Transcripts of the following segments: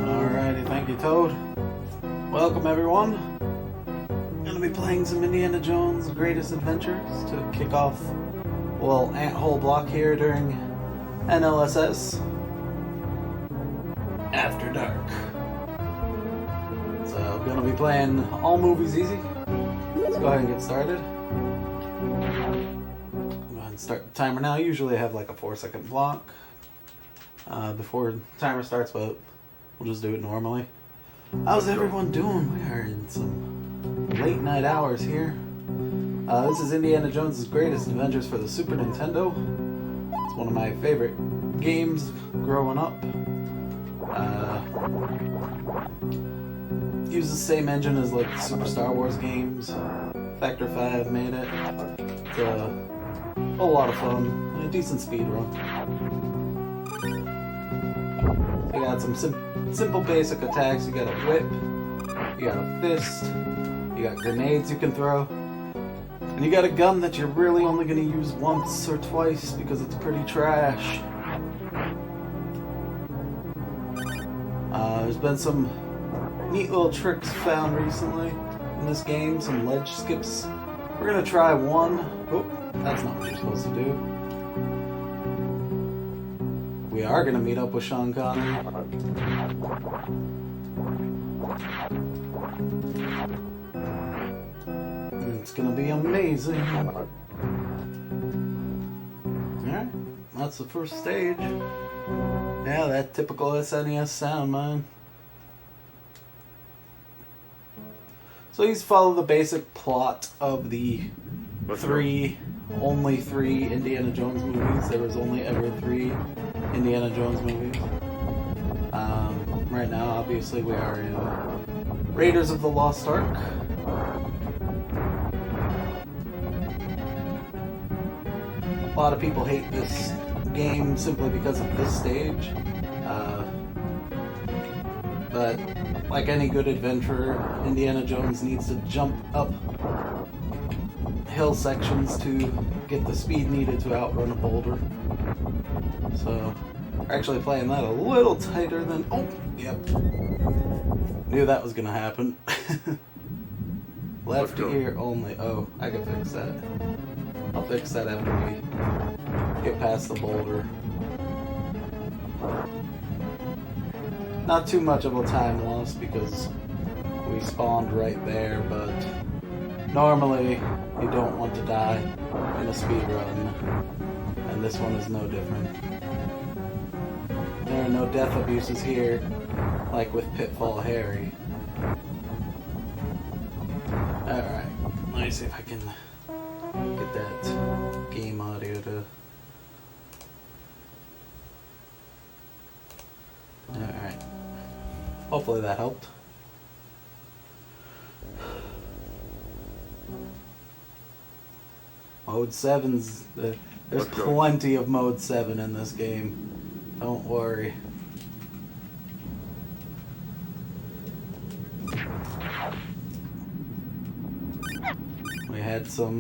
Alrighty, thank you, Toad. Welcome, everyone. Gonna be playing some Indiana Jones' Greatest Adventures to kick off, well, anthole block here during NLSS After Dark. So, gonna be playing all movies easy. Let's go ahead and get started. Go ahead and start the timer now. Usually I have like a 4-second block before the timer starts, but we'll just do it normally. How's everyone doing? We are in some late night hours here. This is Indiana Jones' Greatest Adventures for the Super Nintendo. It's one of my favorite games growing up. Uses the same engine as like the Super Star Wars games. Factor 5 made it. It's a whole lot of fun and a decent speed run. You got some simple basic attacks. You got a whip, you got a fist, you got grenades you can throw, and you got a gun that you're really only going to use once or twice because it's pretty trash. There's been some neat little tricks found recently in this game, some ledge skips. We're going to try one. Oh, that's not what you're supposed to do. We are going to meet up with Sean Connery. It's going to be amazing. Alright, that's the first stage. Yeah, that typical SNES sound, man. So he's followed the basic plot of the only three Indiana Jones movies. There was only ever 3 Indiana Jones movies. Right now, obviously, we are in Raiders of the Lost Ark. A lot of people hate this game simply because of this stage. But like any good adventurer, Indiana Jones needs to jump up hill sections to get the speed needed to outrun a boulder. So, we're actually playing that a little tighter than... Oh, yep. Knew that was gonna happen. Left ear only. Oh, I can fix that. I'll fix that after we get past the boulder. Not too much of a time loss because we spawned right there, but normally you don't want to die in a speed run, and this one is no different. There are no death abuses here, like with Pitfall Harry. Alright, let me see if I can get that game audio to... Alright. Hopefully that helped. Mode 7's... There's plenty of Mode 7 in this game. Don't worry. We had some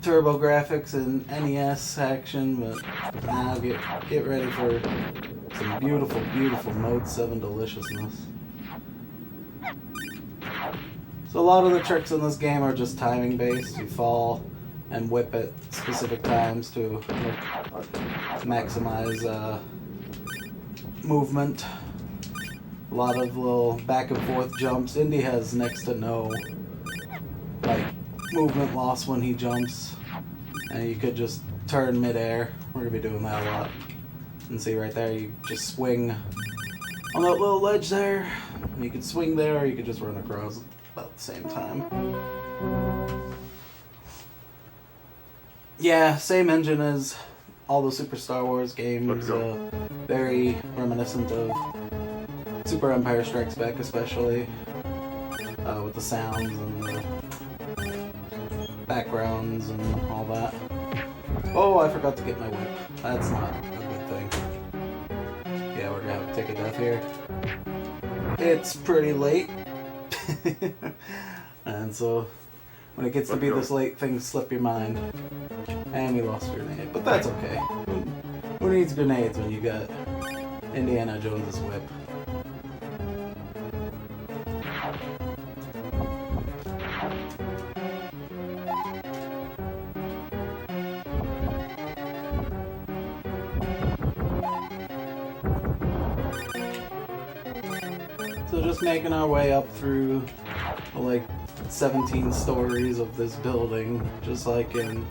turbo graphics and NES action, but now get ready for some beautiful, beautiful Mode 7 deliciousness. So a lot of the tricks in this game are just timing based. You fall and whip at specific times to maximize movement. A lot of little back and forth jumps. Indy has next to no like movement loss when he jumps, and you could just turn midair. We're gonna be doing that a lot. And see right there, you just swing on that little ledge there. And you could swing there, or you could just run across about the same time. Yeah, same engine as all the Super Star Wars games. Very reminiscent of Super Empire Strikes Back, especially with the sounds and the backgrounds and all that. Oh, I forgot to get my whip. That's not a good thing. Yeah, we're gonna have to take a death here. It's pretty late. And so, when it gets to be this late, things slip your mind. And we lost a grenade, but that's okay. Who needs grenades when you got Indiana Jones's whip? So just making our way up through like 17 stories of this building, just like in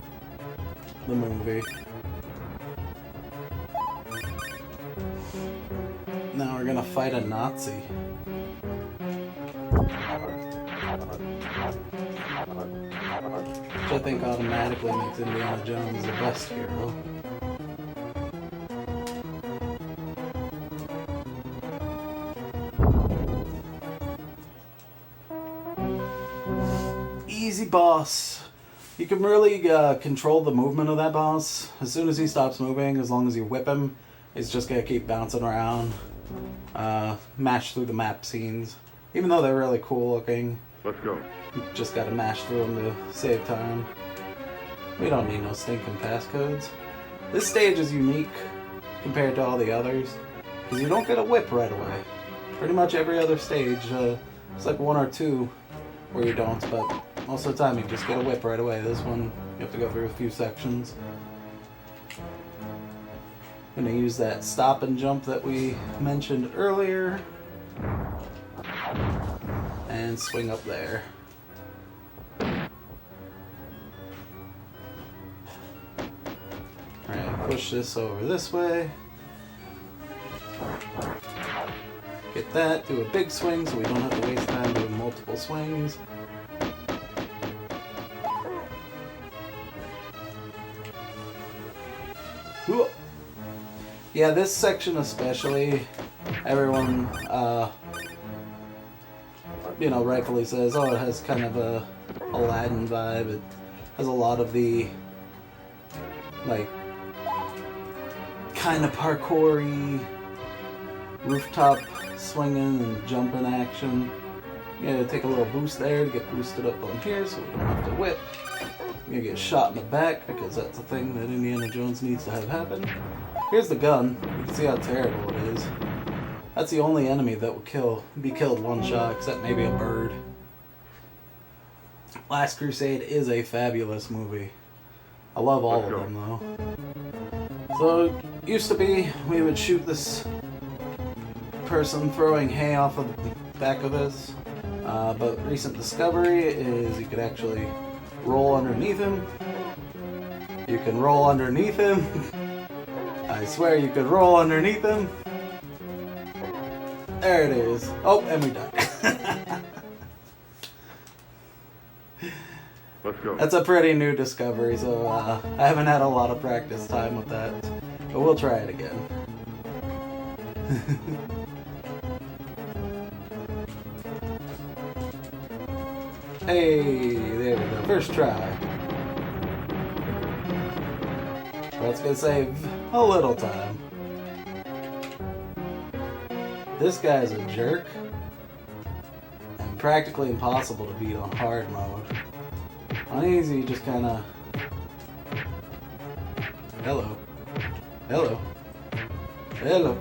the movie. Now we're gonna fight a Nazi. Which I think automatically makes Indiana Jones the best hero. Easy boss. You can really control the movement of that boss. As soon as he stops moving, as long as you whip him, he's just gonna keep bouncing around. Mash through the map scenes. Even though they're really cool looking. Let's go. You just gotta mash through them to save time. We don't need no stinking passcodes. This stage is unique compared to all the others, because you don't get a whip right away. Pretty much every other stage, it's like one or two where you don't, but most of the time you just get a whip right away. This one, you have to go through a few sections. I'm gonna use that stop and jump that we mentioned earlier. And swing up there. Alright, push this over this way. Get that, do a big swing so we don't have to waste time doing multiple swings. Ooh. Yeah, this section especially, everyone, you know, rightfully says, oh, it has kind of a Aladdin vibe. It has a lot of the, like, kind of parkour-y, rooftop swinging and jumping action. You gotta take a little boost there to get boosted up on here so we don't have to whip. You're gonna get shot in the back because that's a thing that Indiana Jones needs to have happen. Here's the gun. You can see how terrible it is. That's the only enemy that will be killed one shot, except maybe a bird. Last Crusade is a fabulous movie. I love all of them though. So it used to be we would shoot this person throwing hay off of the back of this, but recent discovery is you could actually roll underneath him. You can roll underneath him. I swear you could roll underneath him. There it is. Oh, and we died. Let's go. That's a pretty new discovery, so I haven't had a lot of practice time with that. But we'll try it again. Hey, there we go. First try. That's gonna save a little time. This guy's a jerk, and practically impossible to beat on hard mode. On easy, you just kind of... Hello. Hello. Hello.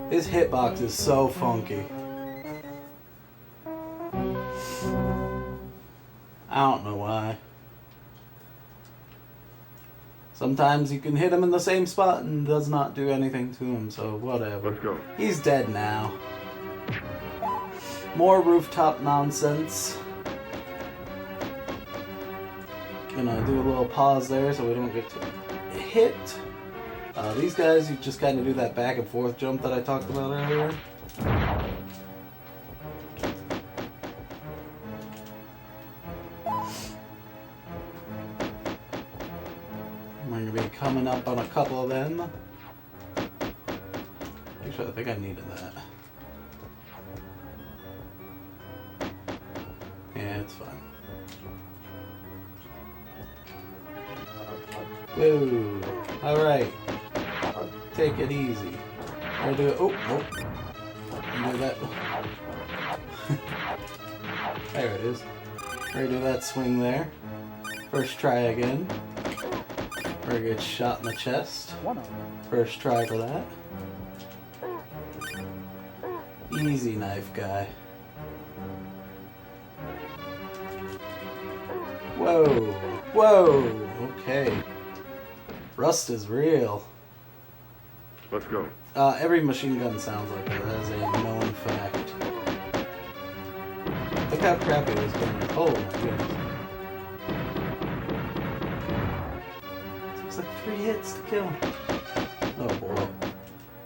His hitbox is so funky. I don't know why. Sometimes you can hit him in the same spot and does not do anything to him, so whatever. Let's go. He's dead now. More rooftop nonsense. Gonna do a little pause there so we don't get hit. These guys, you just kind of do that back and forth jump that I talked about earlier. We're gonna be coming up on a couple of them. Actually, I think I needed that. Yeah, it's fine. Whoa. Alright. Take it easy. I do it. Oh, nope. I do that. There it is. Ready to do that swing there. First try again. Or get shot in the chest. First try for that. Easy knife guy. Whoa! Whoa! Okay. Rust is real. Let's go. Every machine gun sounds like that. That is a known fact. Look how crappy this gun is. Oh my goodness. It's like 3 hits to kill him. Oh boy.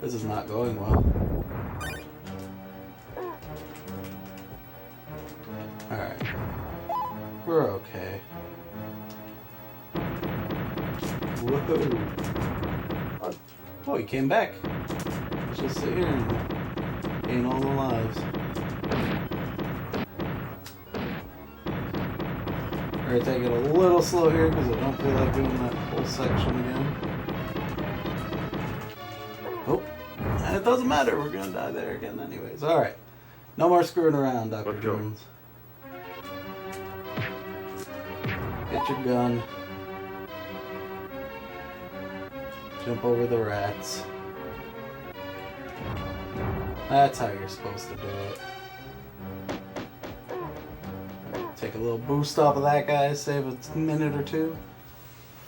This is not going well. Alright. We're okay. Whoa. Oh, he came back. Let's just sit here and gain all the lives. We're gonna take it a little slow here because I don't feel like doing that whole section again. Oh, and it doesn't matter. We're gonna die there again anyways. Alright. No more screwing around, Dr. Jones. Get your gun. Jump over the rats. That's how you're supposed to do it. Take a little boost off of that guy, save a minute or two.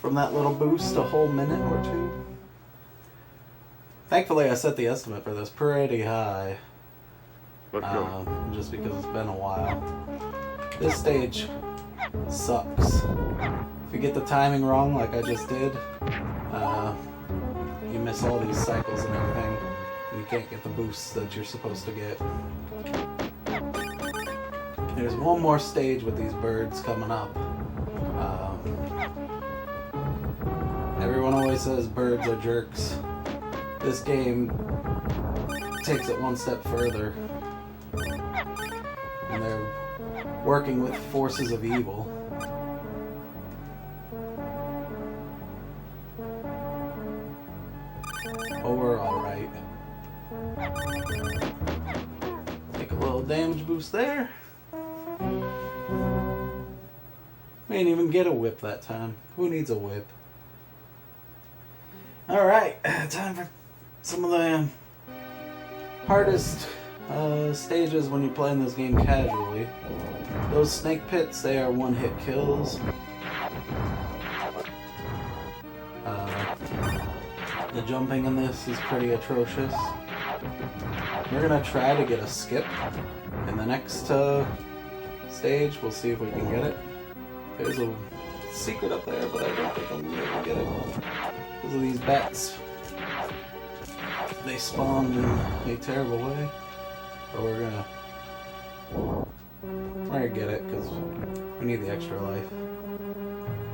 From that little boost, a whole minute or two. Thankfully, I set the estimate for this pretty high. Let's go. Just because it's been a while. This stage sucks. If you get the timing wrong, like I just did, you miss all these cycles and everything, and you can't get the boosts that you're supposed to get. There's one more stage with these birds coming up. Everyone always says birds are jerks. This game takes it one step further, and they're working with forces of evil. Oh, we're alright. Take a little damage boost there. We didn't even get a whip that time. Who needs a whip? Alright, time for some of the hardest stages when you're playing this game casually. Those snake pits, they are one-hit kills. The jumping in this is pretty atrocious. We're gonna try to get a skip in the next stage. We'll see if we can get it. There's a secret up there, but I don't think I'm gonna be able to get it because of these bats. They spawned in a terrible way, but we're gonna get it because we need the extra life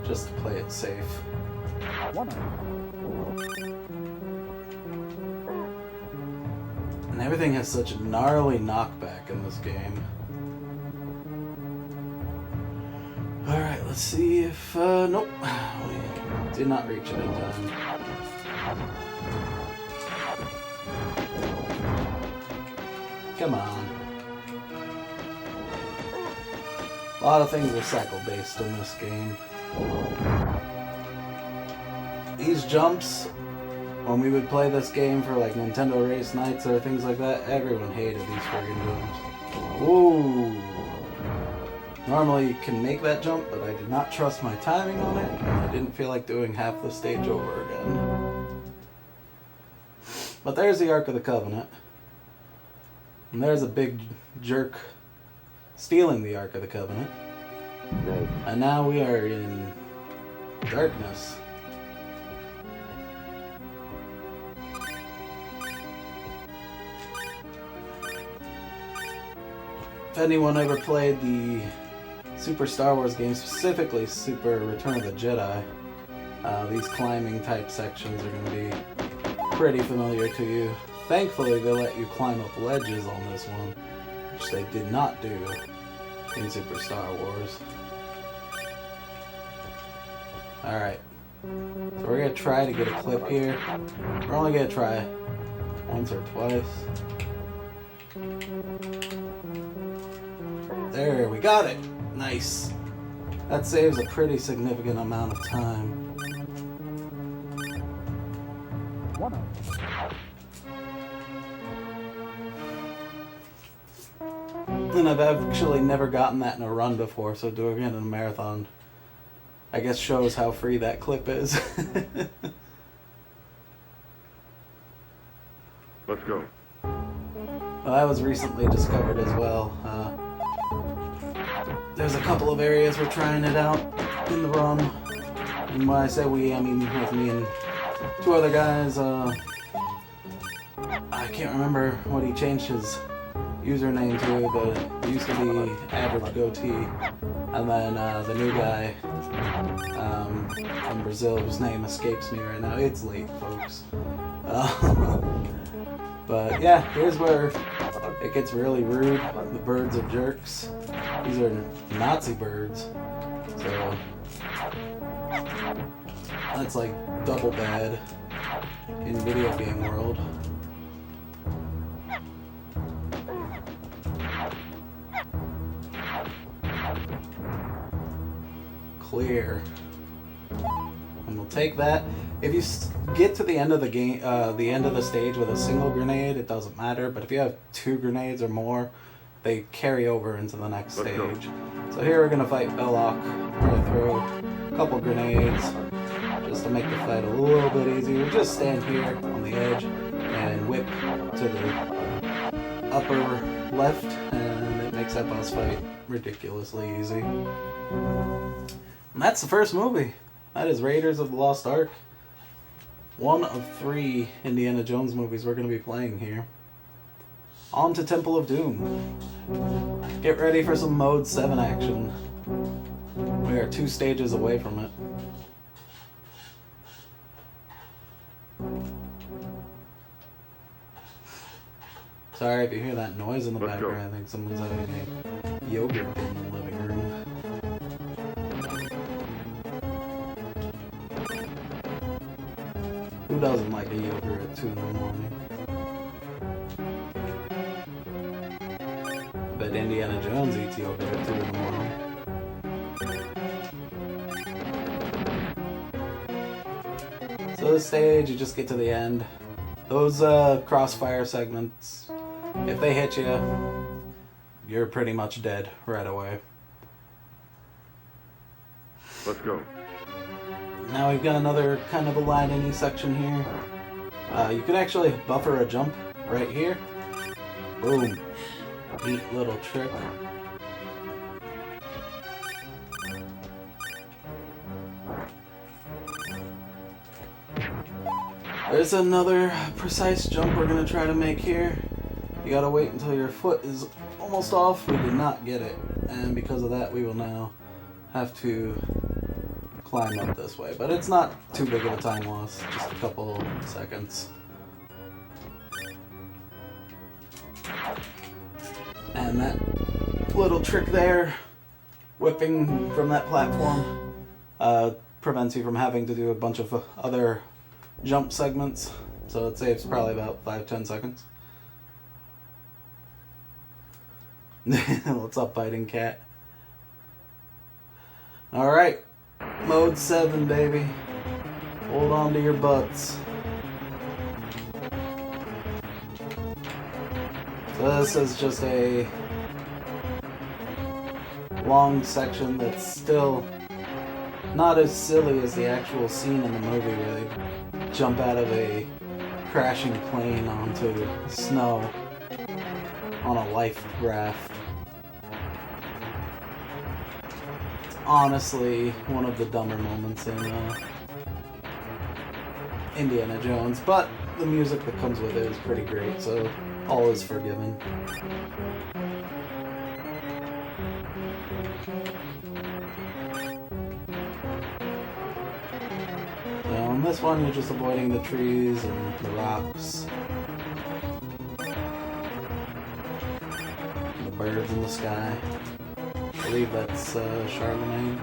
just to play it safe. And everything has such a gnarly knockback in this game. Alright, let's see if, nope, we did not reach it in time. Come on. A lot of things are cycle based in this game. These jumps, when we would play this game for like Nintendo race nights or things like that, everyone hated these friggin' jumps. Ooh. Normally you can make that jump, but I did not trust my timing on it, and I didn't feel like doing half the stage over again. But there's the Ark of the Covenant. And there's a big jerk stealing the Ark of the Covenant. And now we are in darkness. If anyone ever played the Super Star Wars games, specifically Super Return of the Jedi, these climbing type sections are going to be pretty familiar to you. Thankfully, they let you climb up ledges on this one, which they did not do in Super Star Wars. Alright, so we're going to try to get a clip here. We're only going to try once or twice. There, we got it! Nice. That saves a pretty significant amount of time. And I've actually never gotten that in a run before, so doing it in a marathon, I guess, shows how free that clip is. Let's go. Well, that was recently discovered as well. There's a couple of areas we're trying it out in the run. And when I say we, I mean with me and two other guys. I can't remember what he changed his username to, but it used to be Average Goatee. And then the new guy from Brazil, whose name escapes me right now. It's late, folks. But yeah, here's where it gets really rude. The birds are jerks. These are Nazi birds. So that's like double bad in video game world. Clear. And we'll take that. If you get to the end of the game, the end of the stage with a single grenade, it doesn't matter. But if you have 2 grenades or more, they carry over into the next stage. So here we're gonna fight Belloc. We're gonna throw a couple grenades just to make the fight a little bit easier. We just stand here on the edge and whip to the upper left, and it makes that boss fight ridiculously easy. And that's the first movie. That is Raiders of the Lost Ark. One of 3 Indiana Jones movies we're going to be playing here. On to Temple of Doom. Get ready for some Mode 7 action. We are 2 stages away from it. Sorry if you hear that noise in the background. I think someone's having a yogurt in the living room. Who doesn't like a yogurt at 2 in the morning? I bet Indiana Jones eats yogurt at 2 in the morning. So this stage, you just get to the end. Those crossfire segments, if they hit you, you're pretty much dead right away. Let's go. Now we've got another kind of a line-in-y section here. You can actually buffer a jump right here. Boom. Neat little trick. There's another precise jump we're going to try to make here. You gotta wait until your foot is almost off. We did not get it, and because of that we will now have to climb up this way. But it's not too big of a time loss, just a couple seconds. And that little trick there, whipping from that platform, prevents you from having to do a bunch of other jump segments. So it saves probably about 5-10 seconds. What's up, biting cat? Alright, Mode 7, baby. Hold on to your butts. So this is just a long section that's still not as silly as the actual scene in the movie where they jump out of a crashing plane onto snow on a life raft. It's honestly one of the dumber moments in Indiana Jones, but the music that comes with it is pretty great, so all is forgiven. So on this one, you're just avoiding the trees and the rocks, the birds in the sky. I believe that's Charlemagne.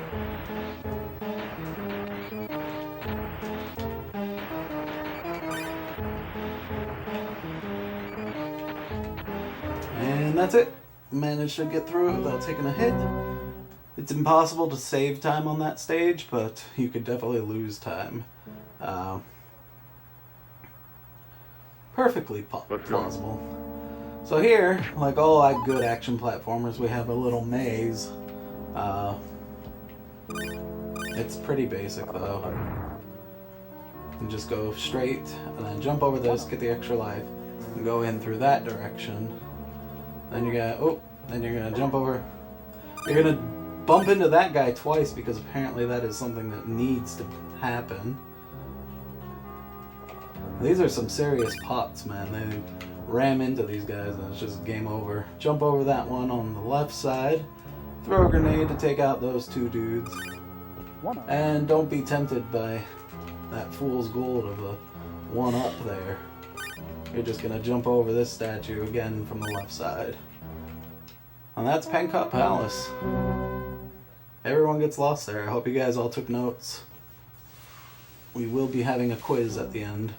And that's it. Managed to get through it without taking a hit. It's impossible to save time on that stage, but you could definitely lose time. perfectly Let's go. plausible. So here, like all good action platformers, we have a little maze. It's pretty basic though. You just go straight and then jump over this, get the extra life, and go in through that direction. Then you're gonna jump over. You're gonna bump into that guy twice because apparently that is something that needs to happen. These are some serious pots, man. They ram into these guys and it's just game over. Jump over that one on the left side. Throw a grenade to take out those two dudes. And don't be tempted by that fool's gold of a one-up there. You're just gonna jump over this statue again from the left side. And that's Pencott Palace. Everyone gets lost there. I hope you guys all took notes. We will be having a quiz at the end.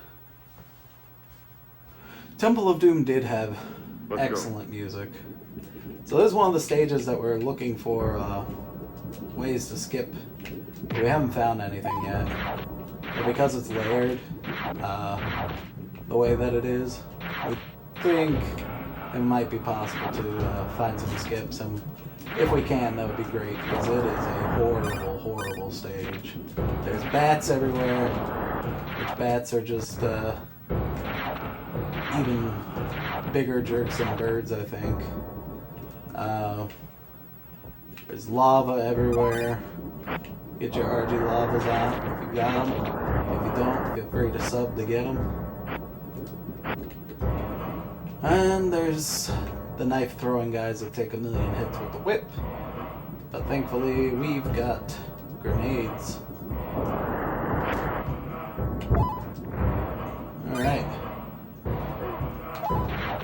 Temple of Doom did have excellent music. So this is one of the stages that we're looking for ways to skip. But we haven't found anything yet. But because it's layered, the way that it is, we think it might be possible to find some skips. And if we can, that would be great, because it is a horrible, horrible stage. There's bats everywhere, which bats are just even bigger jerks than birds, I think. There's lava everywhere. Get your RG lavas out if you got them. If you don't, feel free to sub to get them. And there's the knife throwing guys that take 1,000,000 hits with the whip. But thankfully, we've got grenades. Alright.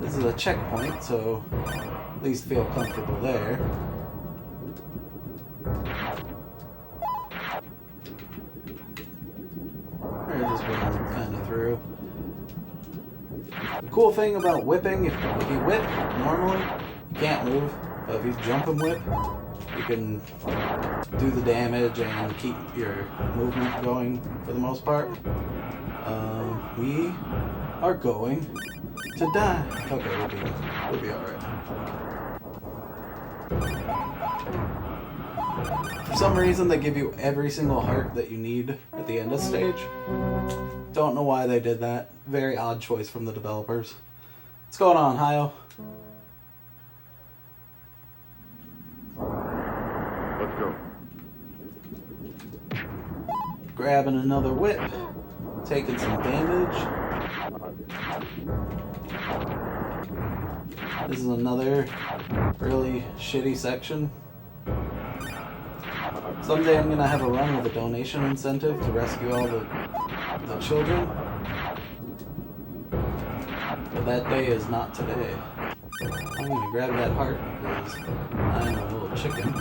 This is a checkpoint, so at least feel comfortable there. Or just going kind of through. The cool thing about whipping, if you whip normally, you can't move. But if you jump and whip, you can do the damage and keep your movement going for the most part. We are going to die. Okay, we'll be alright. For some reason, they give you every single heart that you need at the end of stage. Don't know why they did that. Very odd choice from the developers. What's going on, Hio? Let's go. Grabbing another whip. Taking some damage. This is another really shitty section. Someday I'm gonna have a run with a donation incentive to rescue all the children. But that day is not today. I'm gonna grab that heart because I'm a little chicken.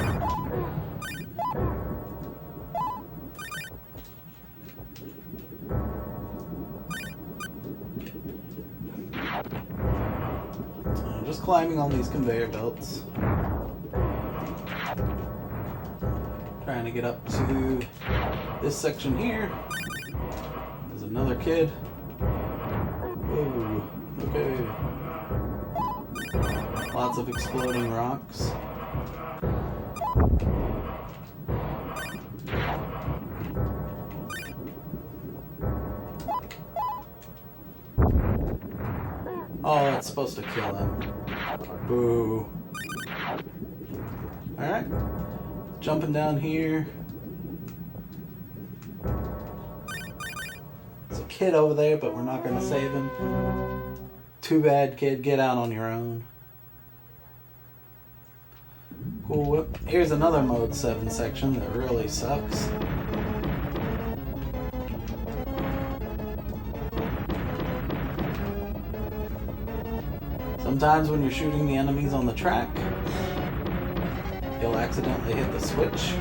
So just climbing on these conveyor belts. Trying to get up to this section here. There's another kid. Whoa, okay. Lots of exploding rocks. Oh, that's supposed to kill him. Boo. Alright. Jumping down here. There's a kid over there, but we're not going to save him. Too bad, kid. Get out on your own. Cool. Here's another Mode 7 section that really sucks. Sometimes when you're shooting the enemies on the track, you'll accidentally hit the switch.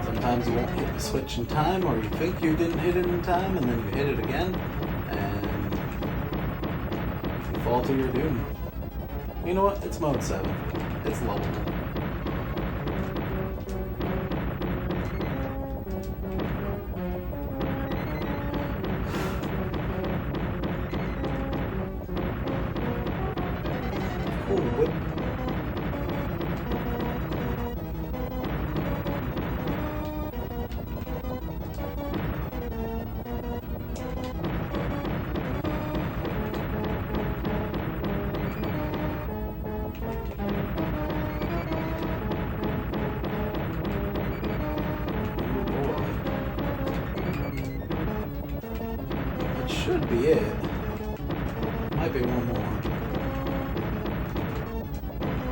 Sometimes you won't hit the switch in time, or you think you didn't hit it in time, and then you hit it again, and you fall to your doom. You know what? It's Mode 7. It's lovable. should be it. Might be one more.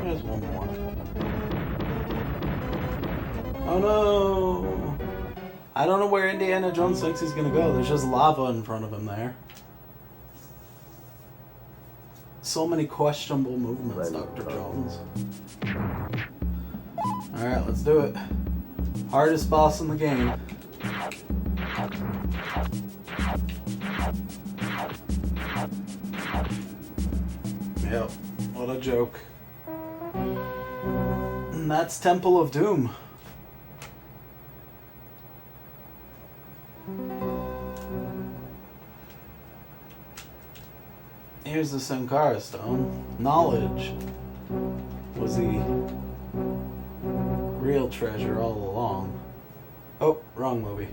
There's one more. Oh no! I don't know where Indiana Jones thinks he's gonna go. There's just lava in front of him there. So many questionable movements, Dr. Jones. Alright, let's do it. Hardest boss in the game. Yep, what a joke. And that's Temple of Doom. Here's the Sankara Stone. Knowledge was the real treasure all along. Oh, wrong movie.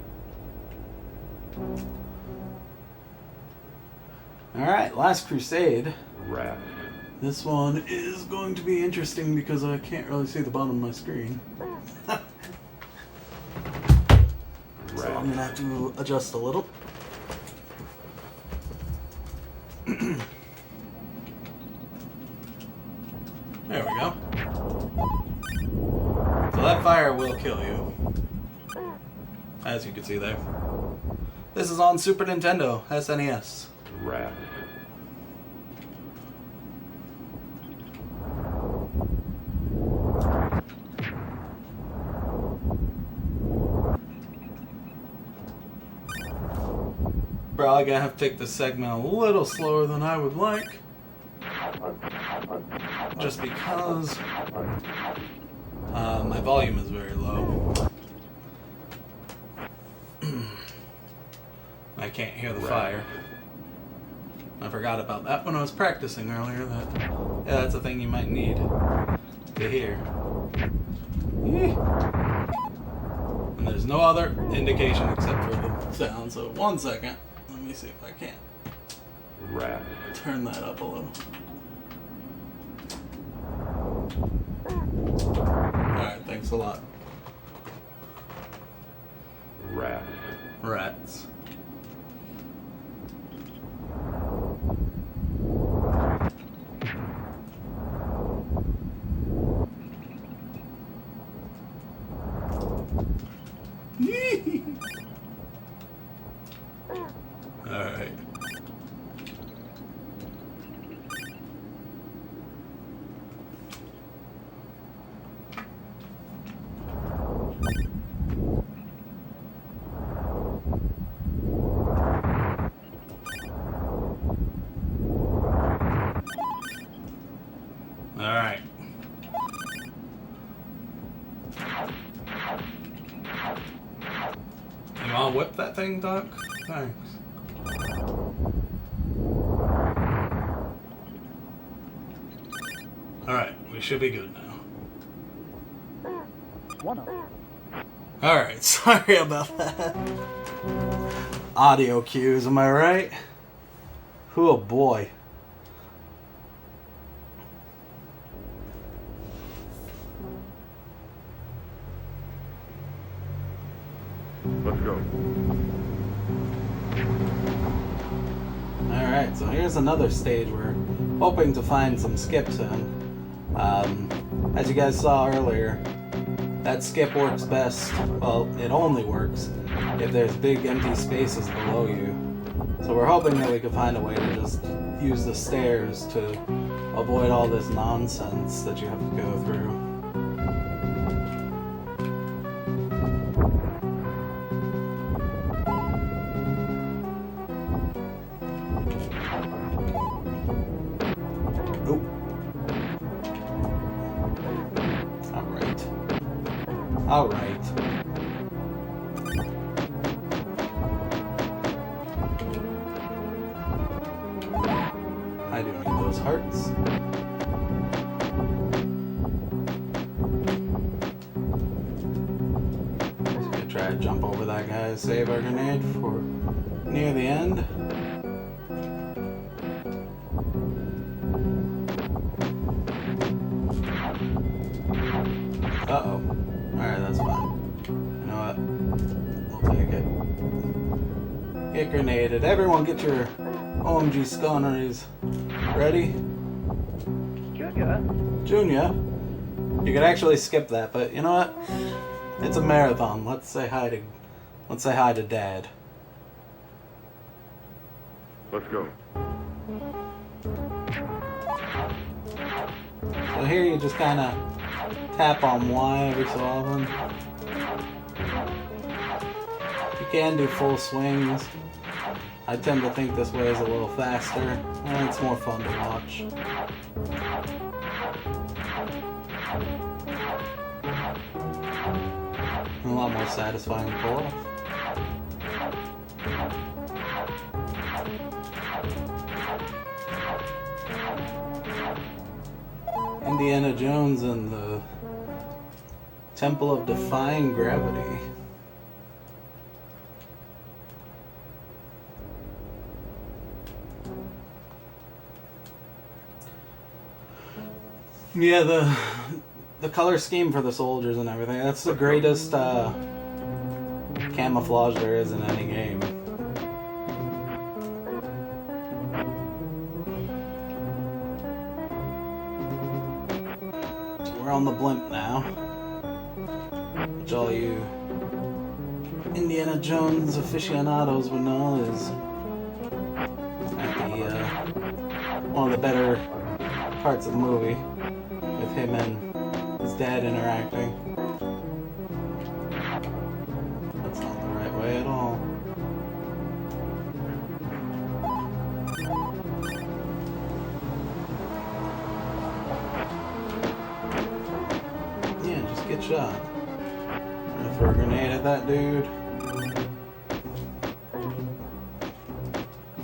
Alright, Last Crusade. Rat. This one is going to be interesting because I can't really see the bottom of my screen. So I'm gonna have to adjust a little. There we go. So that fire will kill you. As you can see there. This is on Super Nintendo, SNES. Rat. Probably gonna have to take this segment a little slower than I would like. Just because my volume is very low. I can't hear the fire. I forgot about that when I was practicing earlier. Yeah, that's a thing you might need to hear. And there's no other indication except for the sound. So 1 second. Let me see if I can Rat. turn that up a little. Alright, thanks a lot. Rat. Rats. Alright. Alright. You wanna whip that thing, Doc? Thanks. Alright, we should be good now. Alright, sorry about that. Audio cues, am I right? Oh boy. Let's go. Alright, so here's another stage we're hoping to find some skips in. As you guys saw earlier, that skip works best, well, it only works if there's big empty spaces below you. So we're hoping that we can find a way to just use the stairs to avoid all this nonsense that you have to go through. Alright. I do need those hearts. Just gonna try to jump over that guy, save our grenade for near the end. Uh-oh. Alright, that's fine. You know what? We'll take it. Get grenaded. Everyone get your OMG sconneries ready. Junior? You could actually skip that, but you know what? It's a marathon. Let's say hi to Dad. Let's go. So here you just kind of tap on Y every so often. You can do full swings. I tend to think this way is a little faster, and it's more fun to watch. And a lot more satisfying to pull off. Indiana Jones and the Temple of Defying Gravity. Yeah, the color scheme for the soldiers and everything, that's the greatest camouflage there is in any game. So we're on the blimp now, which all you Indiana Jones aficionados would know is one of the better parts of the movie, with him and his dad interacting. That's not the right way at all. Yeah, just get shot. Gonna throw a grenade at that dude.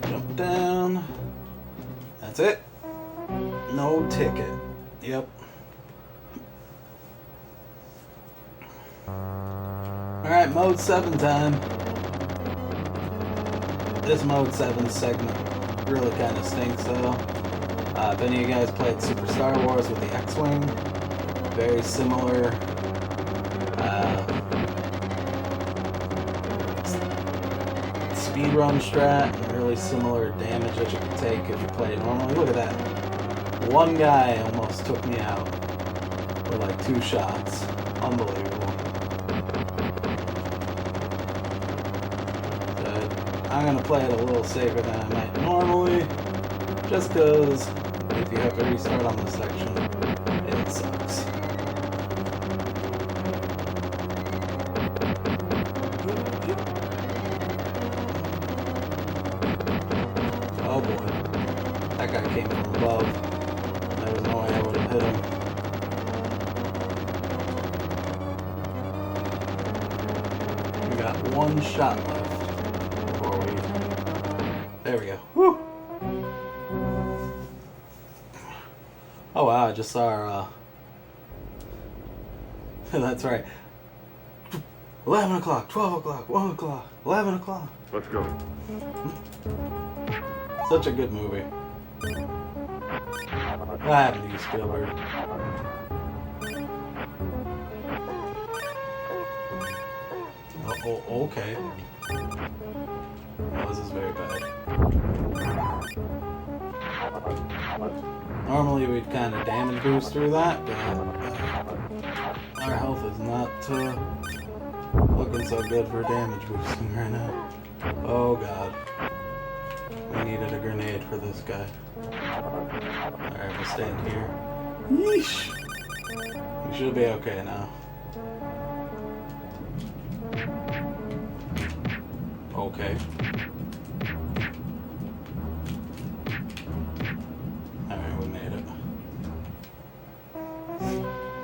Jump down. That's it. No ticket. Yep. Alright, mode 7 time. This mode 7 segment really kind of stinks though. If any of you guys played Super Star Wars with the X-Wing, very similar speedrun strat, and really similar damage that you can take if you play it normally. Look at that. One guy almost took me out with like 2 shots. Unbelievable. So I'm going to play it a little safer than I might normally, just because if you have to restart on this section, it sucks. Oh boy. That guy came from above. There was no way I would have hit him. We got 1 shot left before we... There we go. Woo! Oh wow, I just saw our... That's right. 11 o'clock, 12 o'clock, 1 o'clock, 11 o'clock. Let's go. Such a good movie. What happened to you, Spielberg? Oh, okay. Oh, this is very bad. Normally we'd kind of damage boost through that, but our health is not looking so good for damage boosting right now. Oh god. We needed a grenade for this guy. Alright, we'll stand here. Yeesh! We should be okay now. Okay. Alright, we made it.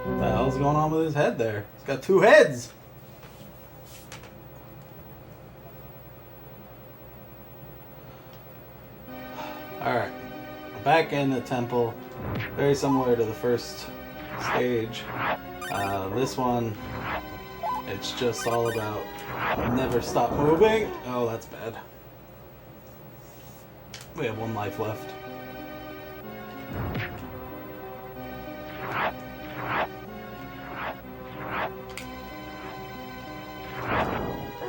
What the hell's going on with his head there? He's got 2 heads! Alright, back in the temple, very similar to the first stage. This one, it's just all about never stop moving. Oh, that's bad. We have 1 life left.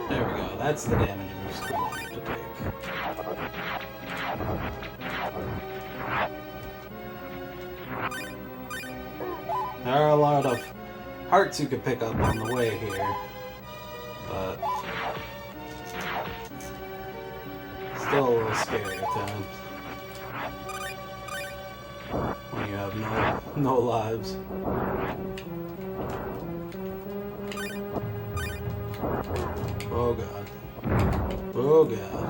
There we go, that's the damage boost we wanted to take. hearts you could pick up on the way here, but still a little scary at times when you have no lives. Oh god. Oh god.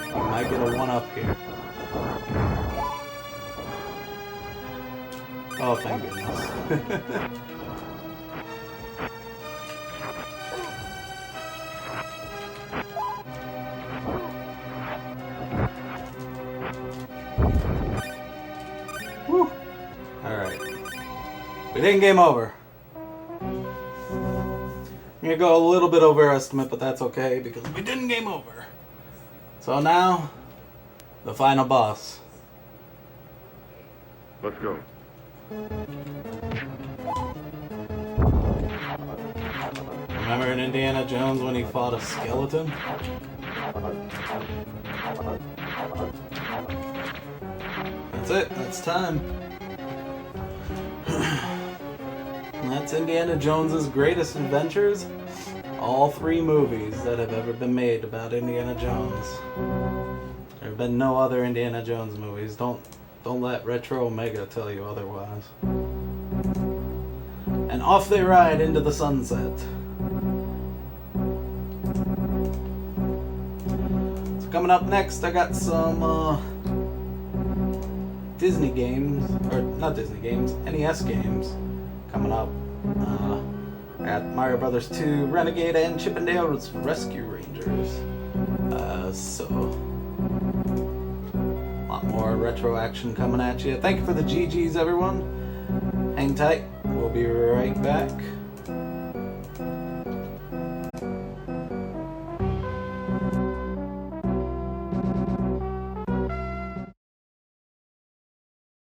You might get a one-up here. Oh, thank goodness. Woo! Alright. We didn't game over. I'm gonna go a little bit over estimate, but that's okay because we didn't game over. So now, the final boss. Let's go. Remember in Indiana Jones when he fought a skeleton? That's it. That's time. And that's Indiana Jones's Greatest Adventures. All 3 movies that have ever been made about Indiana Jones. There have been no other Indiana Jones movies. Don't let Retro Omega tell you otherwise. And off they ride into the sunset. So coming up next, I got some Disney games, or not Disney games, NES games coming up. I got Mario Brothers 2, Renegade, and Chip 'n Dale's Rescue Rangers. So a lot more retro action coming at you. Thank you for the GGs, everyone. Hang tight. We'll be right back.